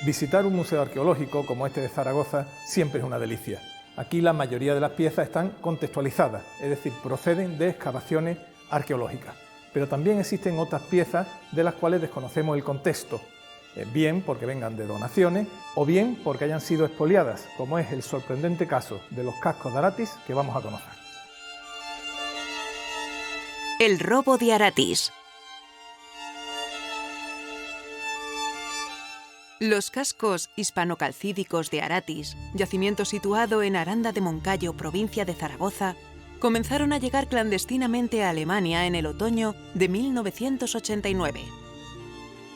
Visitar un museo arqueológico como este de Zaragoza siempre es una delicia. Aquí la mayoría de las piezas están contextualizadas, es decir, proceden de excavaciones arqueológicas. Pero también existen otras piezas de las cuales desconocemos el contexto, bien porque vengan de donaciones o bien porque hayan sido expoliadas, como es el sorprendente caso de los cascos de Aratis que vamos a conocer. El robo de Aratis. Los cascos hispanocalcídicos de Aratis, yacimiento situado en Aranda de Moncayo, provincia de Zaragoza, comenzaron a llegar clandestinamente a Alemania en el otoño de 1989.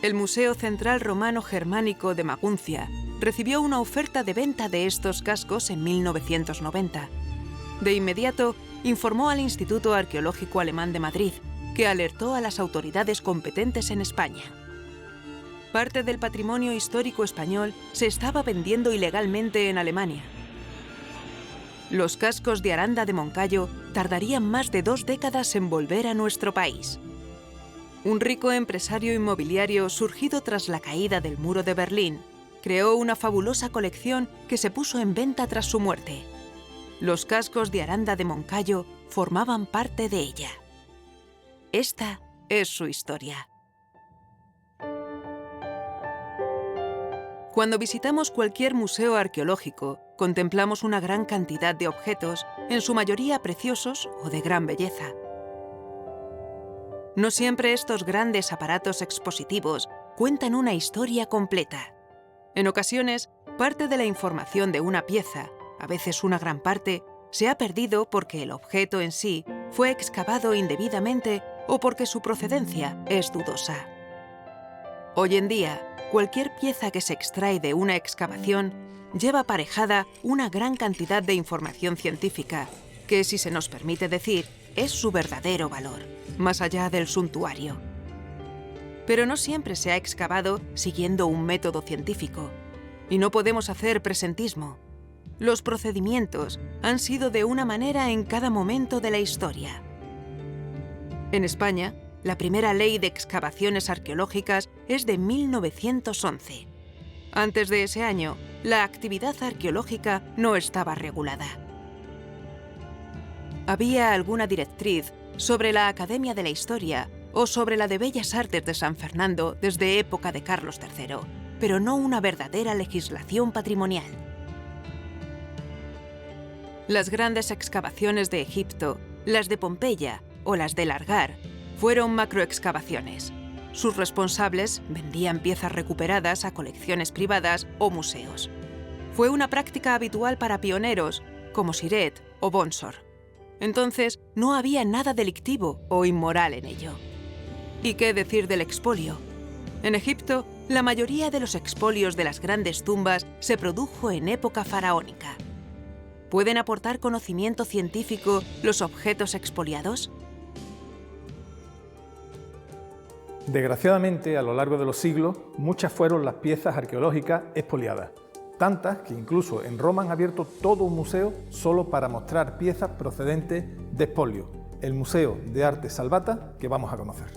El Museo Central Romano Germánico de Maguncia recibió una oferta de venta de estos cascos en 1990. De inmediato, informó al Instituto Arqueológico Alemán de Madrid, que alertó a las autoridades competentes en España. Parte del patrimonio histórico español se estaba vendiendo ilegalmente en Alemania. Los cascos de Aranda de Moncayo tardarían más de 2 décadas en volver a nuestro país. Un rico empresario inmobiliario surgido tras la caída del muro de Berlín creó una fabulosa colección que se puso en venta tras su muerte. Los cascos de Aranda de Moncayo formaban parte de ella. Esta es su historia. Cuando visitamos cualquier museo arqueológico, contemplamos una gran cantidad de objetos, en su mayoría preciosos o de gran belleza. No siempre estos grandes aparatos expositivos cuentan una historia completa. En ocasiones, parte de la información de una pieza, a veces una gran parte, se ha perdido porque el objeto en sí fue excavado indebidamente o porque su procedencia es dudosa. Hoy en día, cualquier pieza que se extrae de una excavación lleva aparejada una gran cantidad de información científica, que, si se nos permite decir, es su verdadero valor, más allá del suntuario. Pero no siempre se ha excavado siguiendo un método científico, y no podemos hacer presentismo. Los procedimientos han sido de una manera en cada momento de la historia. En España, la primera ley de excavaciones arqueológicas es de 1911. Antes de ese año, la actividad arqueológica no estaba regulada. Había alguna directriz sobre la Academia de la Historia o sobre la de Bellas Artes de San Fernando desde época de Carlos III, pero no una verdadera legislación patrimonial. Las grandes excavaciones de Egipto, las de Pompeya o las de Largar, fueron macroexcavaciones. Sus responsables vendían piezas recuperadas a colecciones privadas o museos. Fue una práctica habitual para pioneros, como Siret o Bonsor. Entonces, no había nada delictivo o inmoral en ello. ¿Y qué decir del expolio? En Egipto, la mayoría de los expolios de las grandes tumbas se produjo en época faraónica. ¿Pueden aportar conocimiento científico los objetos expoliados? Desgraciadamente, a lo largo de los siglos, muchas fueron las piezas arqueológicas expoliadas. Tantas que incluso en Roma han abierto todo un museo solo para mostrar piezas procedentes de expolio, el Museo de Arte Salvata que vamos a conocer.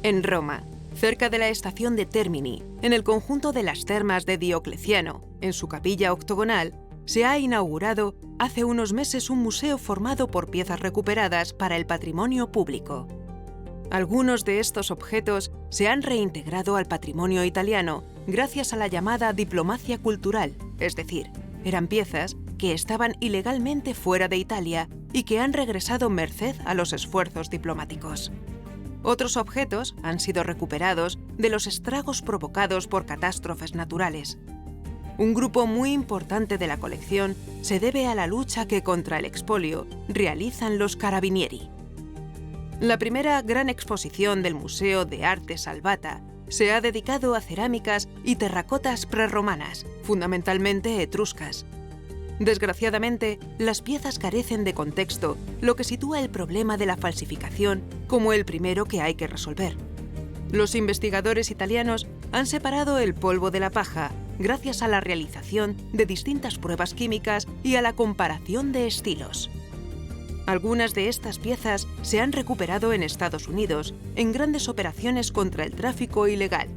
En Roma, cerca de la estación de Termini, en el conjunto de las termas de Diocleciano, en su capilla octogonal, se ha inaugurado hace unos meses un museo formado por piezas recuperadas para el patrimonio público. Algunos de estos objetos se han reintegrado al patrimonio italiano gracias a la llamada diplomacia cultural, es decir, eran piezas que estaban ilegalmente fuera de Italia y que han regresado merced a los esfuerzos diplomáticos. Otros objetos han sido recuperados de los estragos provocados por catástrofes naturales. Un grupo muy importante de la colección se debe a la lucha que contra el expolio realizan los carabinieri. La primera gran exposición del Museo de Arte Salvata se ha dedicado a cerámicas y terracotas prerromanas, fundamentalmente etruscas. Desgraciadamente, las piezas carecen de contexto, lo que sitúa el problema de la falsificación como el primero que hay que resolver. Los investigadores italianos han separado el polvo de la paja gracias a la realización de distintas pruebas químicas y a la comparación de estilos. Algunas de estas piezas se han recuperado en Estados Unidos en grandes operaciones contra el tráfico ilegal.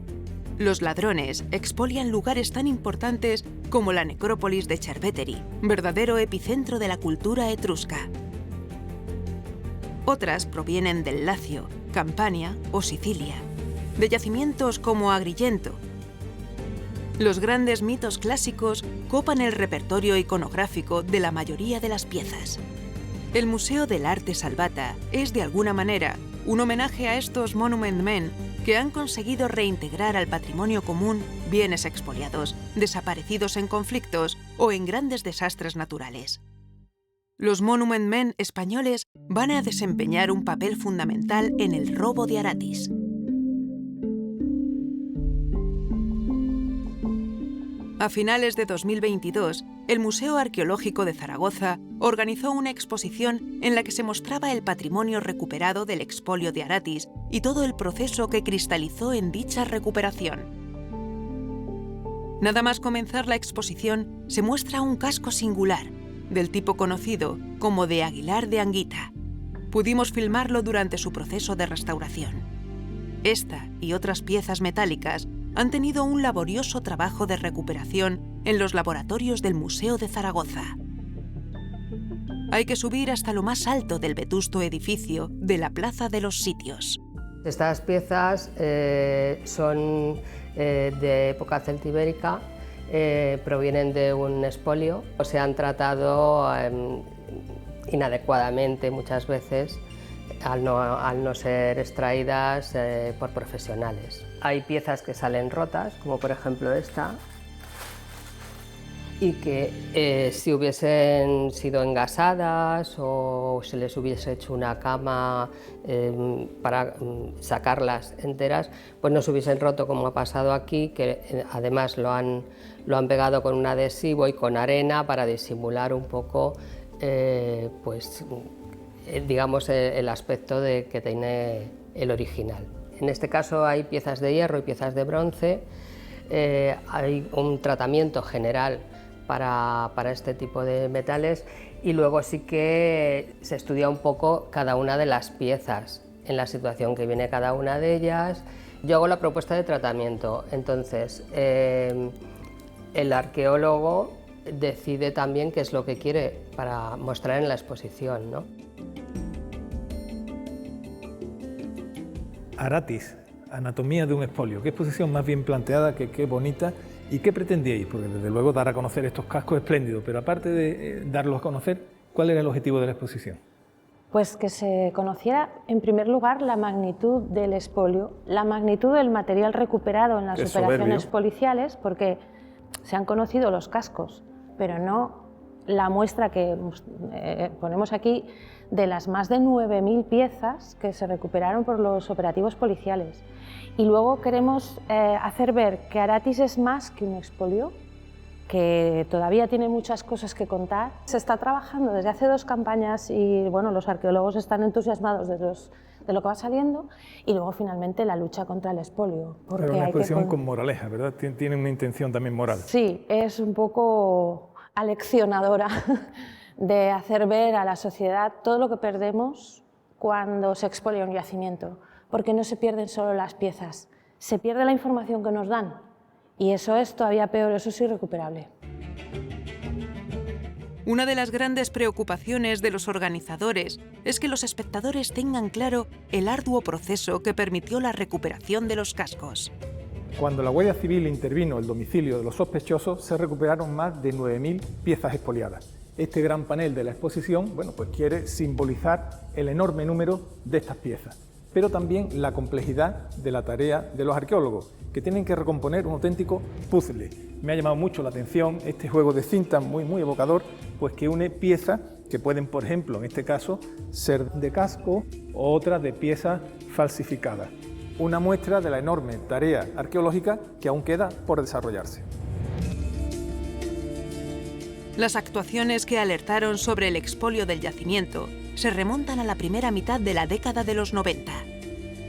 Los ladrones expolian lugares tan importantes como la necrópolis de Cerveteri, verdadero epicentro de la cultura etrusca. Otras provienen del Lacio, Campania o Sicilia, de yacimientos como Agrigento. Los grandes mitos clásicos copan el repertorio iconográfico de la mayoría de las piezas. El Museo del Arte Salvata es, de alguna manera, un homenaje a estos monument men que han conseguido reintegrar al patrimonio común bienes expoliados, desaparecidos en conflictos o en grandes desastres naturales. Los monument men españoles van a desempeñar un papel fundamental en el robo de Aratis. A finales de 2022, el Museo Arqueológico de Zaragoza organizó una exposición en la que se mostraba el patrimonio recuperado del expolio de Aratis y todo el proceso que cristalizó en dicha recuperación. Nada más comenzar la exposición, se muestra un casco singular, del tipo conocido como de Aguilar de Anguita. Pudimos filmarlo durante su proceso de restauración. Esta y otras piezas metálicas han tenido un laborioso trabajo de recuperación en los laboratorios del Museo de Zaragoza. Hay que subir hasta lo más alto del vetusto edificio de la Plaza de los Sitios. Estas piezas son de época celtibérica, provienen de un expolio, se han tratado inadecuadamente muchas veces al no ser extraídas por profesionales. Hay piezas que salen rotas, como por ejemplo esta, y que si hubiesen sido engasadas o se les hubiese hecho una cama para sacarlas enteras, pues no se hubiesen roto como ha pasado aquí, que además lo han pegado con un adhesivo y con arena para disimular un poco digamos el aspecto que tiene el original. En este caso hay piezas de hierro y piezas de bronce, hay un tratamiento general para este tipo de metales y luego sí que se estudia un poco cada una de las piezas, en la situación que viene cada una de ellas. Yo hago la propuesta de tratamiento, entonces el arqueólogo decide también qué es lo que quiere para mostrar en la exposición, ¿no? Aratis, anatomía de un expolio. Qué exposición más bien planteada, qué bonita. ¿Y qué pretendíais? Porque desde luego dar a conocer estos cascos espléndidos, pero aparte de darlos a conocer, ¿cuál era el objetivo de la exposición? Pues que se conociera en primer lugar la magnitud del expolio, la magnitud del material recuperado en las operaciones policiales, porque se han conocido los cascos, pero no la muestra que ponemos aquí de las más de 9.000 piezas que se recuperaron por los operativos policiales. Y luego queremos hacer ver que Aratis es más que un expolio, que todavía tiene muchas cosas que contar. Se está trabajando desde hace 2 campañas y bueno, los arqueólogos están entusiasmados de lo que va saliendo, y luego finalmente la lucha contra el expolio. Pero una exposición con moraleja, ¿verdad? Tiene una intención también moral. Sí, es un poco aleccionadora de hacer ver a la sociedad todo lo que perdemos cuando se expolia un yacimiento, porque no se pierden solo las piezas, se pierde la información que nos dan, y eso es todavía peor, eso es irrecuperable. Una de las grandes preocupaciones de los organizadores es que los espectadores tengan claro el arduo proceso que permitió la recuperación de los cascos. Cuando la Guardia Civil intervino el domicilio de los sospechosos, se recuperaron más de 9.000 piezas expoliadas. Este gran panel de la exposición, bueno, pues quiere simbolizar el enorme número de estas piezas, pero también la complejidad de la tarea de los arqueólogos, que tienen que recomponer un auténtico puzzle. Me ha llamado mucho la atención este juego de cintas muy evocador, pues que une piezas que pueden, por ejemplo, en este caso, ser de casco o otras de piezas falsificadas. Una muestra de la enorme tarea arqueológica que aún queda por desarrollarse. Las actuaciones que alertaron sobre el expolio del yacimiento se remontan a la primera mitad de la década de los 90.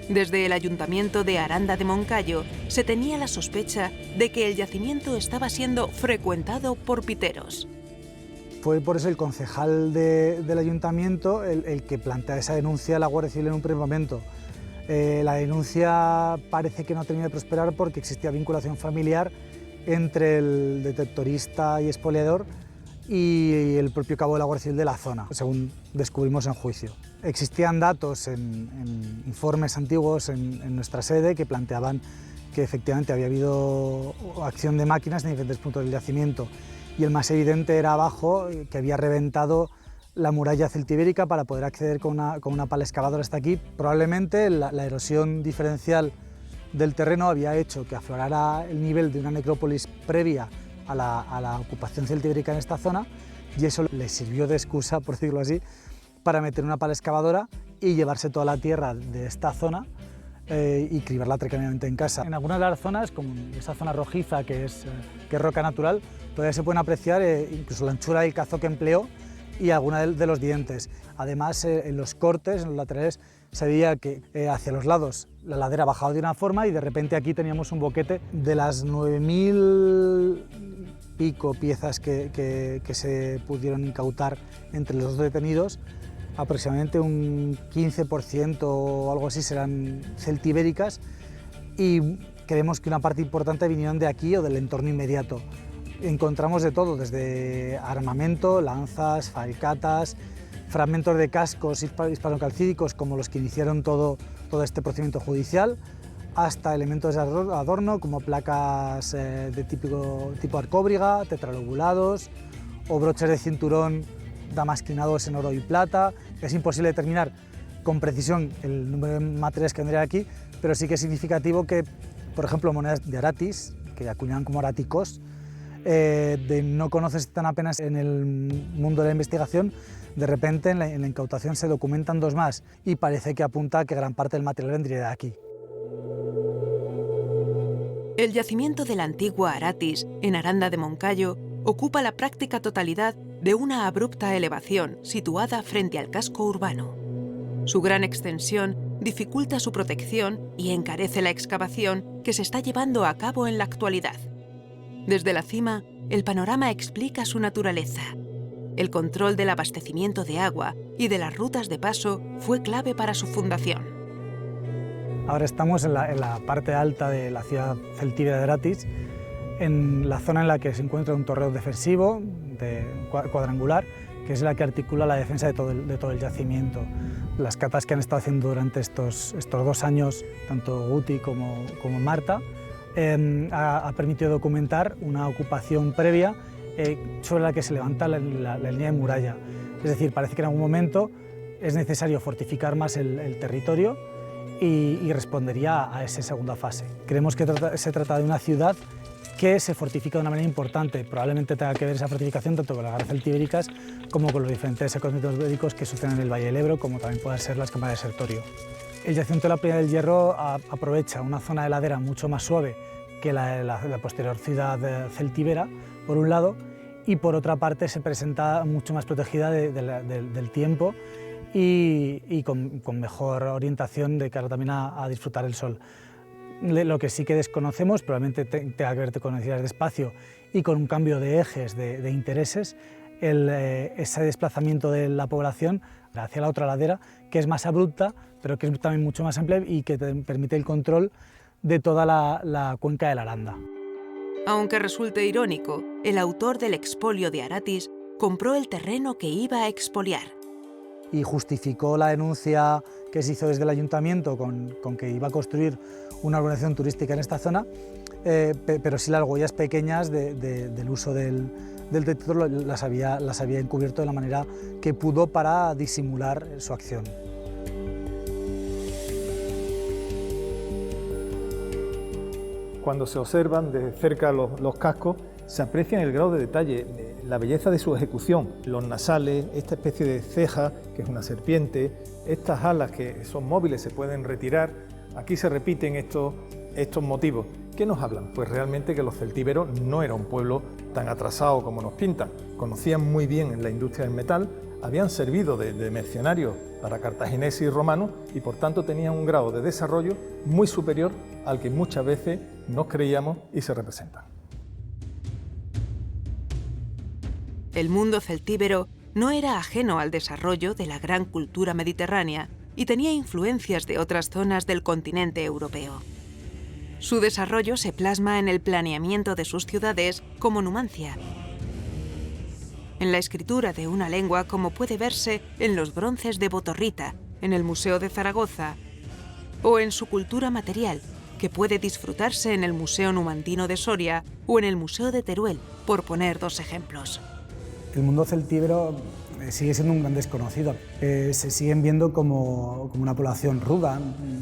Desde el Ayuntamiento de Aranda de Moncayo se tenía la sospecha de que el yacimiento estaba siendo frecuentado por piteros. Fue por eso el concejal del Ayuntamiento el que plantea esa denuncia a la Guardia Civil en un primer momento. La denuncia parece que no termina de prosperar porque existía vinculación familiar entre el detectorista y expoliador y el propio cabo de la Guardia Civil de la zona, según descubrimos en juicio. Existían datos en informes antiguos en nuestra sede que planteaban que efectivamente había habido acción de máquinas en diferentes puntos del yacimiento, y el más evidente era abajo, que había reventado la muralla celtibérica para poder acceder con una pala excavadora hasta aquí. Probablemente la erosión diferencial del terreno había hecho que aflorara el nivel de una necrópolis previa a la ocupación celtibérica en esta zona, y eso le sirvió de excusa, por decirlo así, para meter una pala excavadora y llevarse toda la tierra de esta zona y cribarla tranquilamente en casa. En algunas de las zonas, como esa zona rojiza que es roca natural, todavía se pueden apreciar incluso la anchura del cazo que empleó y algunos de los dientes. Además, en los cortes, en los laterales, se veía que hacia los lados la ladera bajaba de una forma y de repente aquí teníamos un boquete. De las 9.000 pico piezas que se pudieron incautar entre los dos detenidos, aproximadamente un 15% o algo así serán celtibéricas, y creemos que una parte importante vinieron de aquí o del entorno inmediato. Encontramos de todo, desde armamento, lanzas, falcatas, fragmentos de cascos hispanocalcídicos como los que iniciaron todo este procedimiento judicial, hasta elementos de adorno como placas de tipo arcóbriga, tetralobulados o broches de cinturón damasquinados en oro y plata. Es imposible determinar con precisión el número de materiales que vendrían aquí, pero sí que es significativo que, por ejemplo, monedas de Aratis, que acuñaban como araticos, de no conocerse tan apenas en el mundo de la investigación, de repente en la incautación se documentan dos más y parece que apunta a que gran parte del material vendría de aquí. El yacimiento de la antigua Aratis, en Aranda de Moncayo, ocupa la práctica totalidad de una abrupta elevación situada frente al casco urbano. Su gran extensión dificulta su protección y encarece la excavación que se está llevando a cabo en la actualidad. Desde la cima, el panorama explica su naturaleza. El control del abastecimiento de agua y de las rutas de paso fue clave para su fundación. Ahora estamos en la parte alta de la ciudad celtíbera de Aratis, en la zona en la que se encuentra un torreón defensivo cuadrangular, que es la que articula la defensa de todo el yacimiento. Las catas que han estado haciendo durante estos 2 años, tanto Guti como Marta, ha permitido documentar una ocupación previa sobre la que se levanta la línea de muralla. Es decir, parece que en algún momento es necesario fortificar más el territorio y respondería a esa segunda fase. Creemos que se trata de una ciudad que se fortifica de una manera importante. Probablemente tenga que ver esa fortificación tanto con las garras celtibéricas como con los diferentes acontecimientos bélicos que suceden en el Valle del Ebro, como también pueden ser las cámaras de Sertorio. El yacimiento de la Peña del Hierro aprovecha una zona de ladera mucho más suave que la posterior ciudad celtíbera, por un lado, y por otra parte se presenta mucho más protegida del tiempo y con mejor orientación de cara también a disfrutar el sol. Lo que sí que desconocemos, probablemente tenga que ver con necesidades de espacio y con un cambio de ejes, de intereses, ese desplazamiento de la población hacia la otra ladera, que es más abrupta, pero que es también mucho más amplia y que permite el control de toda la cuenca de la Aranda. Aunque resulte irónico, el autor del expolio de Aratis compró el terreno que iba a expoliar. Y justificó la denuncia que se hizo desde el ayuntamiento con que iba a construir una urbanización turística en esta zona, pero sí las huellas pequeñas del uso del detector las había encubierto de la manera que pudo para disimular su acción. Cuando se observan de cerca los cascos, se aprecia el grado de detalle, la belleza de su ejecución, los nasales, esta especie de ceja, que es una serpiente, estas alas que son móviles, se pueden retirar. Aquí se repiten estos motivos. ¿Qué nos hablan? Pues realmente que los celtíberos no era un pueblo tan atrasado como nos pintan. Conocían muy bien la industria del metal, habían servido de mercenarios para cartagineses y romanos y por tanto tenían un grado de desarrollo muy superior al que muchas veces nos creíamos y se representa. El mundo celtíbero no era ajeno al desarrollo de la gran cultura mediterránea y tenía influencias de otras zonas del continente europeo. Su desarrollo se plasma en el planeamiento de sus ciudades como Numancia, en la escritura de una lengua como puede verse en los bronces de Botorrita, en el Museo de Zaragoza, o en su cultura material, que puede disfrutarse en el Museo Numantino de Soria o en el Museo de Teruel, por poner dos ejemplos. El mundo celtíbero sigue siendo un gran desconocido. Se siguen viendo como una población ruda,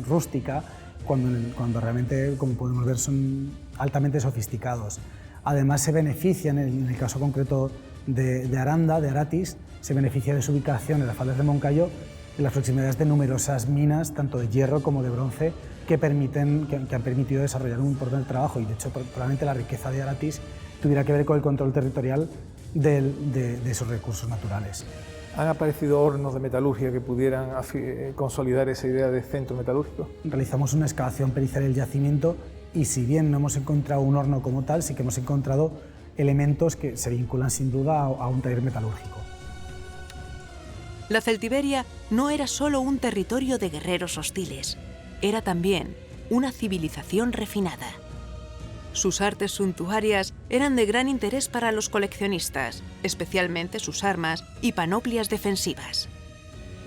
rústica, cuando realmente, como podemos ver, son altamente sofisticados. Además, se benefician, en el caso concreto de Aranda, de Aratis, se beneficia de su ubicación en las faldas de Moncayo, en las proximidades de numerosas minas, tanto de hierro como de bronce, que han permitido desarrollar un importante trabajo. Y de hecho, probablemente la riqueza de Aratis tuviera que ver con el control territorial de esos recursos naturales. ¿Han aparecido hornos de metalurgia que pudieran consolidar esa idea de centro metalúrgico? Realizamos una excavación pericial del yacimiento y si bien no hemos encontrado un horno como tal, sí que hemos encontrado elementos que se vinculan sin duda a un taller metalúrgico. La Celtiberia no era solo un territorio de guerreros hostiles, era también una civilización refinada. Sus artes suntuarias eran de gran interés para los coleccionistas, especialmente sus armas y panoplias defensivas.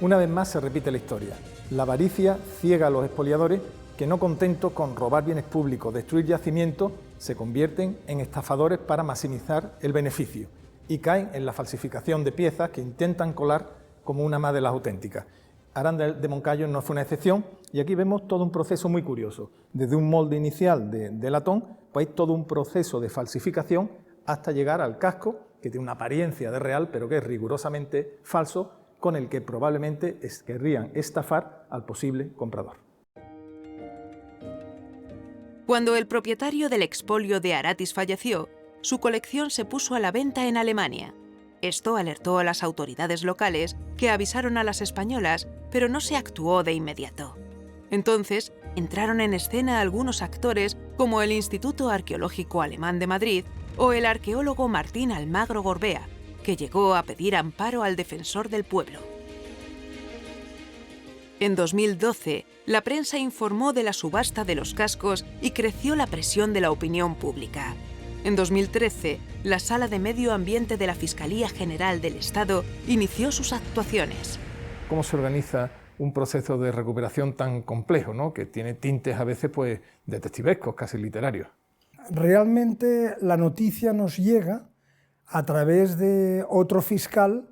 Una vez más se repite la historia. La avaricia ciega a los expoliadores que, no contentos con robar bienes públicos, destruir yacimientos, se convierten en estafadores para maximizar el beneficio y caen en la falsificación de piezas que intentan colar como una más de las auténticas. Aranda de Moncayo no fue una excepción y aquí vemos todo un proceso muy curioso. Desde un molde inicial de latón, pues hay todo un proceso de falsificación hasta llegar al casco, que tiene una apariencia de real, pero que es rigurosamente falso, con el que probablemente querrían estafar al posible comprador. Cuando el propietario del expolio de Aratis falleció, su colección se puso a la venta en Alemania. Esto alertó a las autoridades locales, que avisaron a las españolas, pero no se actuó de inmediato. Entonces, entraron en escena algunos actores como el Instituto Arqueológico Alemán de Madrid o el arqueólogo Martín Almagro Gorbea, que llegó a pedir amparo al defensor del pueblo. En 2012, la prensa informó de la subasta de los cascos y creció la presión de la opinión pública. En 2013, la Sala de Medio Ambiente de la Fiscalía General del Estado inició sus actuaciones. ¿Cómo se organiza un proceso de recuperación tan complejo, ¿no?, que tiene tintes a veces pues detectivescos, casi literarios? Realmente la noticia nos llega a través de otro fiscal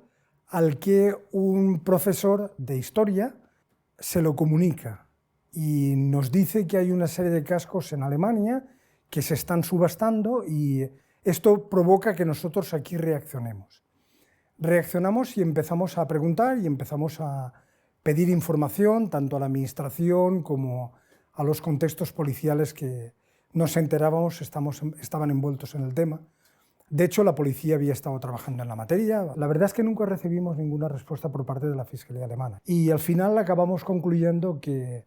al que un profesor de historia se lo comunica y nos dice que hay una serie de cascos en Alemania que se están subastando y esto provoca que nosotros aquí reaccionemos. Reaccionamos y empezamos a preguntar y empezamos a pedir información tanto a la administración como a los contextos policiales que nos enterábamos estaban envueltos en el tema. De hecho, la policía había estado trabajando en la materia. La verdad es que nunca recibimos ninguna respuesta por parte de la Fiscalía Alemana. Y al final acabamos concluyendo que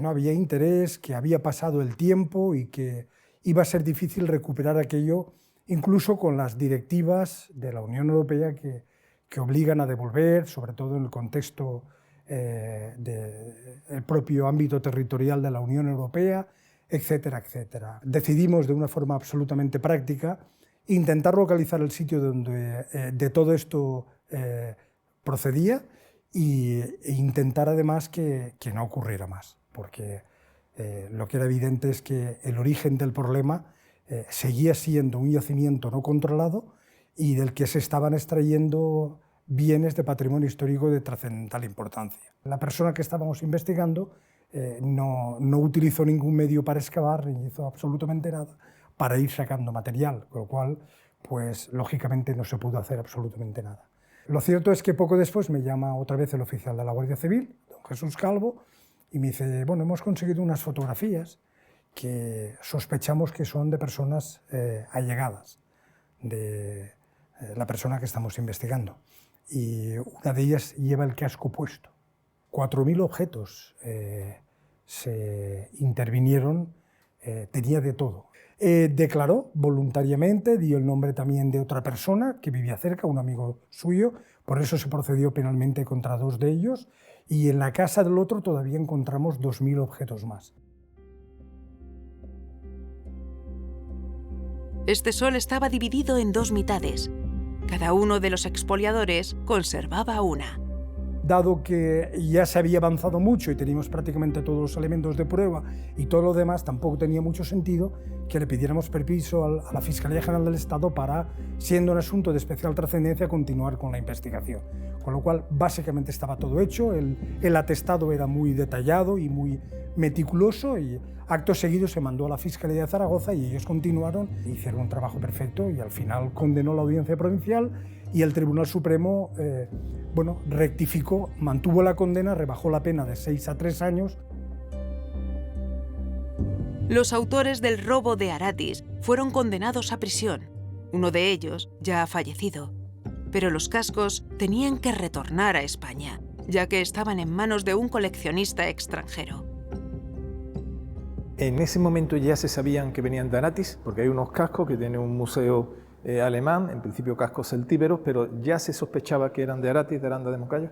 no había interés, que había pasado el tiempo y que iba a ser difícil recuperar aquello, incluso con las directivas de la Unión Europea que obligan a devolver, sobre todo en el contexto del propio ámbito territorial de la Unión Europea, etcétera, etcétera. Decidimos de una forma absolutamente práctica intentar localizar el sitio donde de todo esto procedía e intentar además que no ocurriera más, porque lo que era evidente es que el origen del problema seguía siendo un yacimiento no controlado y del que se estaban extrayendo bienes de patrimonio histórico de trascendental importancia. La persona que estábamos investigando no utilizó ningún medio para excavar, ni hizo absolutamente nada para ir sacando material, con lo cual, pues, lógicamente no se pudo hacer absolutamente nada. Lo cierto es que poco después me llama otra vez el oficial de la Guardia Civil, don Jesús Calvo, y me dice, bueno, hemos conseguido unas fotografías que sospechamos que son de personas allegadas de la persona que estamos investigando. Y una de ellas lleva el casco puesto. 4.000 objetos se intervinieron, tenía de todo. Declaró voluntariamente, dio el nombre también de otra persona que vivía cerca, un amigo suyo, por eso se procedió penalmente contra 2 de ellos y en la casa del otro todavía encontramos 2000 objetos más. Este sol estaba dividido en 2 mitades. Cada uno de los expoliadores conservaba una. Dado que ya se había avanzado mucho y teníamos prácticamente todos los elementos de prueba y todo lo demás, tampoco tenía mucho sentido que le pidiéramos permiso a la Fiscalía General del Estado para, siendo un asunto de especial trascendencia, continuar con la investigación. Con lo cual, básicamente estaba todo hecho, el atestado era muy detallado y muy meticuloso, y acto seguido se mandó a la Fiscalía de Zaragoza y ellos continuaron, hicieron un trabajo perfecto y al final condenó la Audiencia Provincial y el Tribunal Supremo rectificó, mantuvo la condena, rebajó la pena de 6 a 3 años. Los autores del robo de Aratis fueron condenados a prisión. Uno de ellos ya ha fallecido. Pero los cascos tenían que retornar a España, ya que estaban en manos de un coleccionista extranjero. En ese momento ya se sabían que venían de Aratis, porque hay unos cascos que tiene un museo alemán, en principio cascos celtíberos, pero ya se sospechaba que eran de Aratis, de Aranda de Moncayo.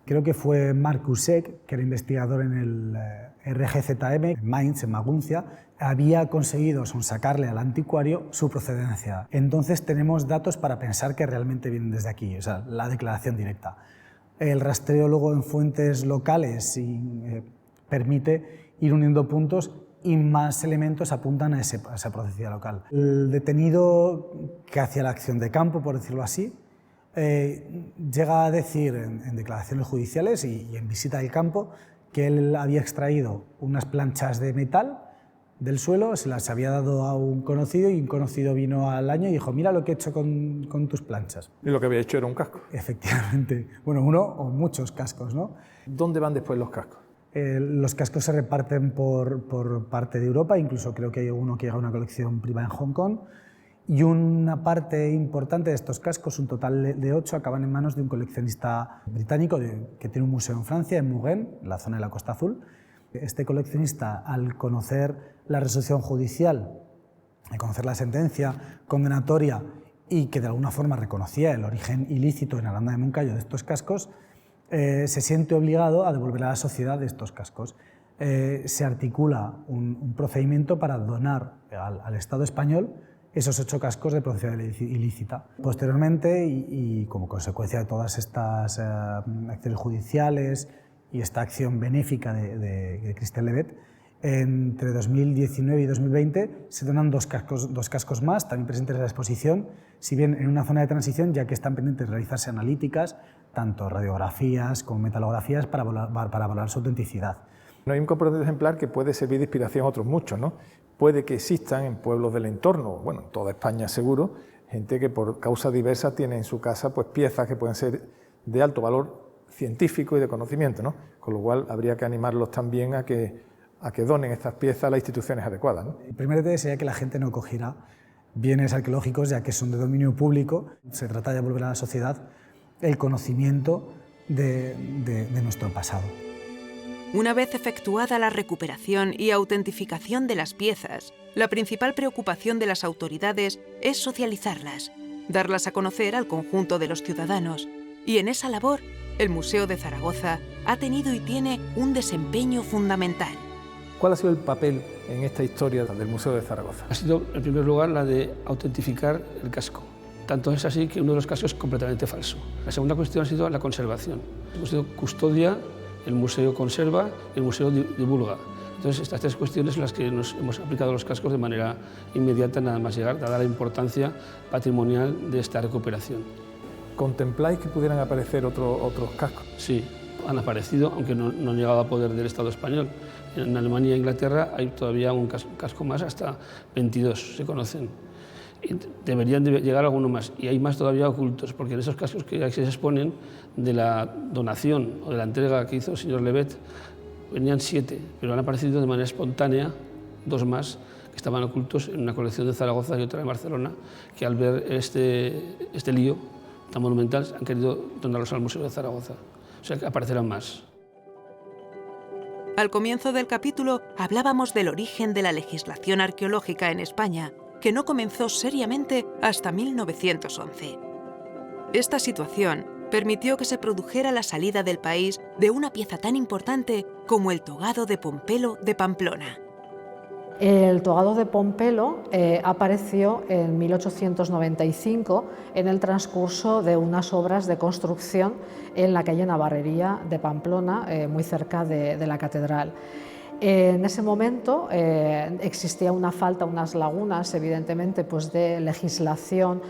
Creo que fue Markus Eck, que era investigador en el RGZM, en Mainz, en Maguncia, había conseguido sonsacarle al anticuario su procedencia. Entonces tenemos datos para pensar que realmente vienen desde aquí, o sea, la declaración directa. El rastreo luego en fuentes locales permite ir uniendo puntos y más elementos apuntan a esa procedencia local. El detenido que hacía la acción de campo, por decirlo así, llega a decir en declaraciones judiciales y en visita del campo que él había extraído unas planchas de metal del suelo, se las había dado a un conocido y un conocido vino al año y dijo: mira lo que he hecho con tus planchas. Y lo que había hecho era un casco. Efectivamente. Bueno, uno o muchos cascos, ¿no? ¿Dónde van después los cascos? Los cascos se reparten por parte de Europa, incluso creo que hay uno que llega a una colección privada en Hong Kong, y una parte importante de estos cascos, un total de 8, acaban en manos de un coleccionista británico que tiene un museo en Francia, en Mugen, en la zona de la Costa Azul. Este coleccionista, al conocer la resolución judicial, al conocer la sentencia condenatoria y que de alguna forma reconocía el origen ilícito en Aranda de Moncayo de estos cascos, se siente obligado a devolver a la sociedad de estos cascos. Se articula un procedimiento para donar al Estado español esos 8 cascos de procedencia ilícita. Posteriormente, y como consecuencia de todas estas acciones judiciales y esta acción benéfica de Christian Levet, entre 2019 y 2020 se donan dos cascos más, también presentes en la exposición, si bien en una zona de transición, ya que están pendientes de realizarse analíticas, tanto radiografías como metalografías, para valorar su autenticidad. No hay un componente ejemplar que puede servir de inspiración a otros muchos, ¿no? Puede que existan en pueblos del entorno, bueno, en toda España seguro, gente que por causas diversas tiene en su casa pues piezas que pueden ser de alto valor científico y de conocimiento, ¿no? Con lo cual habría que animarlos también a que donen estas piezas a las instituciones adecuadas, ¿no? El primer detalle sería que la gente no cogiera bienes arqueológicos, ya que son de dominio público. Se trata de devolver a la sociedad el conocimiento de nuestro pasado. Una vez efectuada la recuperación y autentificación de las piezas, la principal preocupación de las autoridades es socializarlas, darlas a conocer al conjunto de los ciudadanos. Y en esa labor, el Museo de Zaragoza ha tenido y tiene un desempeño fundamental. ¿Cuál ha sido el papel en esta historia del Museo de Zaragoza? Ha sido, en primer lugar, la de autentificar el casco. Tanto es así que uno de los cascos es completamente falso. La segunda cuestión ha sido la conservación. El museo custodia, el museo conserva y el museo divulga. Entonces, estas 3 cuestiones son las que nos hemos aplicado a los cascos de manera inmediata, nada más llegar, dada la importancia patrimonial de esta recuperación. ¿Contempláis que pudieran aparecer otros cascos? Sí, han aparecido, aunque no han llegado a poder del Estado español. En Alemania e Inglaterra hay todavía un casco más, hasta 22 se conocen. Y deberían de llegar alguno más, y hay más todavía ocultos, porque en esos cascos que se exponen de la donación o de la entrega que hizo el señor Levet, venían 7, pero han aparecido de manera espontánea 2 más, que estaban ocultos en una colección de Zaragoza y otra de Barcelona, que al ver este lío tan monumental han querido donarlos al Museo de Zaragoza. O sea que aparecerán más. Al comienzo del capítulo hablábamos del origen de la legislación arqueológica en España, que no comenzó seriamente hasta 1911. Esta situación permitió que se produjera la salida del país de una pieza tan importante como el togado de Pompelo de Pamplona. El togado de Pompelo apareció en 1895 en el transcurso de unas obras de construcción en la calle Navarrería de Pamplona, muy cerca de la catedral. En ese momento existía una falta, unas lagunas, evidentemente, pues de legislación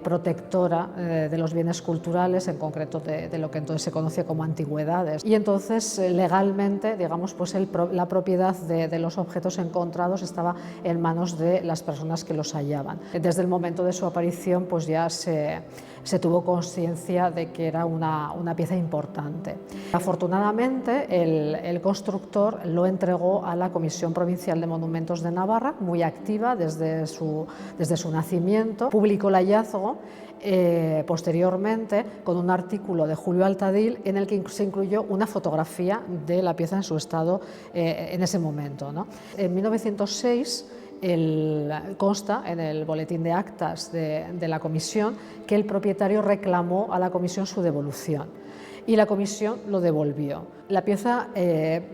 protectora de los bienes culturales, en concreto de lo que entonces se conocía como antigüedades. Y entonces, legalmente, digamos, pues la propiedad de los objetos encontrados estaba en manos de las personas que los hallaban. Desde el momento de su aparición, pues ya se tuvo conciencia de que era una pieza importante. Afortunadamente, el constructor lo entregó a la Comisión Provincial de Monumentos de Navarra, muy activa desde su nacimiento. Publicó el hallazgo posteriormente con un artículo de Julio Altadil en el que se incluyó una fotografía de la pieza en su estado en ese momento, ¿no? En 1906 consta en el boletín de actas de la comisión que el propietario reclamó a la comisión su devolución y la comisión lo devolvió. La pieza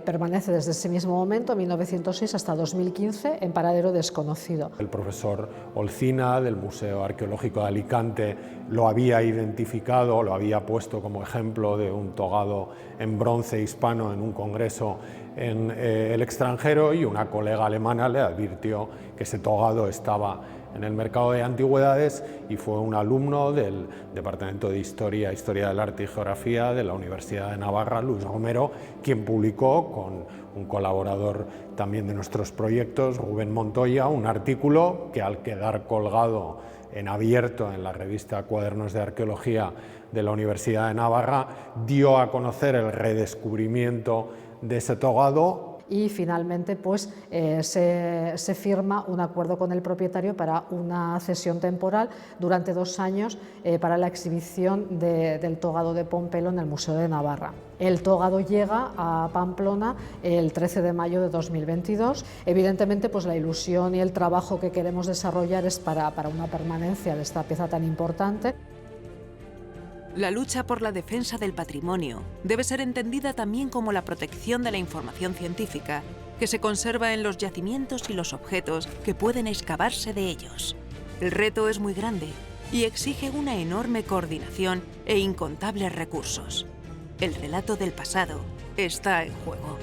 permanece desde ese mismo momento, 1906, hasta 2015, en paradero desconocido. El profesor Olcina del Museo Arqueológico de Alicante lo había identificado, lo había puesto como ejemplo de un togado en bronce hispano en un congreso en el extranjero, y una colega alemana le advirtió que ese togado estaba en el mercado de antigüedades, y fue un alumno del Departamento de Historia del Arte y Geografía de la Universidad de Navarra, Luis Romero, quien publicó con un colaborador también de nuestros proyectos, Rubén Montoya, un artículo que, al quedar colgado en abierto en la revista Cuadernos de Arqueología de la Universidad de Navarra, dio a conocer el redescubrimiento de ese togado. Y finalmente pues, se firma un acuerdo con el propietario para una cesión temporal durante 2 años para la exhibición del togado de Pompelo en el Museo de Navarra. El togado llega a Pamplona el 13 de mayo de 2022. Evidentemente, pues, la ilusión y el trabajo que queremos desarrollar es para una permanencia de esta pieza tan importante. La lucha por la defensa del patrimonio debe ser entendida también como la protección de la información científica que se conserva en los yacimientos y los objetos que pueden excavarse de ellos. El reto es muy grande y exige una enorme coordinación e incontables recursos. El relato del pasado está en juego.